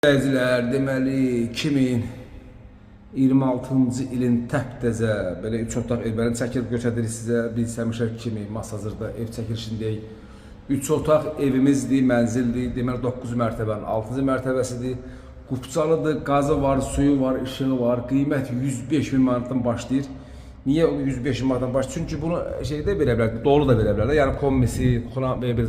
Bəzilər deməli 2026-cı ilin təptəzə belə 3 otaq evlərini çəkib göstəririk sizə. Biz həmişə kimi Masazırda ev çəkilişindəyik. 3 otaq evimizdir, mənzildir. Deməli 9 mərtəbənin 6-cı mərtəbəsidir. Qupçalıdır, qazı var, suyu var, işığı var. Qiymət 105 min manatdan başlayır. Niyə 105 min manatdan başlayır? Çünki bunu şeydə verə bilər, dolu da verə bilərlər. Yəni kommisi, xuna və bir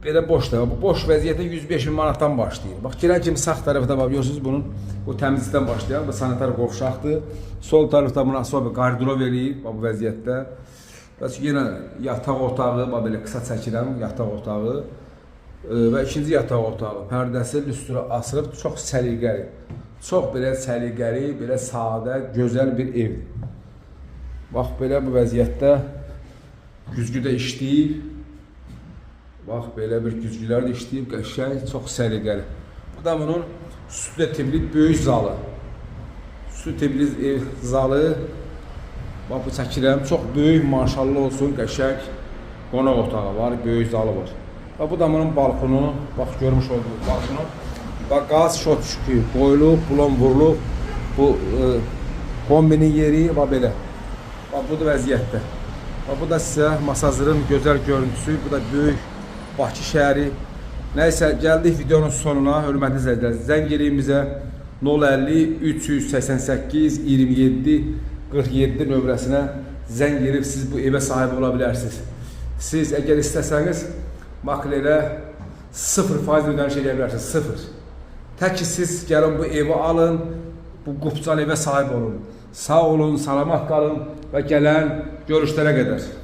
belə boş da, bu boş vəziyyətdə 105 min manatdan başlayır. Bax, girən kimi sağ tərəfdə var, görürsünüz bunun, bu təmizlikdən başlayan, bu sanitar qovşaqdır. Sol tərəfdə buna asılı bir qardırov eləyib, bu vəziyyətdə. Bəs yenə yataq otağı, belə qısa çəkirəm, yataq otağı və ikinci yataq otağı. Pərdəsi, lüstrə asılıb, çox səliqəli. Çox belə səliqəli, belə sadə, gözəl bir evdir. Bax, belə bu vəziyyətdə güzgü də işləyib. Bax, belə bir güzgülər də işləyib, qəşəng, çox səliqəli. Bu da bunun sütlə tipli böyük zalı. Süt tipli ev zalı. Bax, bu çəkirəm, çox böyük, maşallah olsun, qəşəng qonaq otağı var, böyük zalı var. Bax, bu da bunun balkonu, bax, görmüş olduğunuz balkonu. Bax, qaz şot şükü, qoyulub, bulon vurulub, bu kombinin yeri, bax, belə. Bax, bu da vəziyyətdə. Bax, bu da sizə Masazırın gözəl görüntüsü, bu da böyük Bakı şəhəri. Nəysə, gəldik videonun sonuna, hörmətli izləyicilər. Zəng eləyin bizə 050 388 27 47 nömrəsinə zəng edib siz bu evə sahib ola bilərsiniz. Siz əgər istəsəniz, maklerə 0% ödəniş edə bilərsiniz, 0. Tək ki, siz gəlin bu evi alın, bu qupcal evə sahib olun. Sağ olun, salamat qalın və gələn görüşlərə qədər.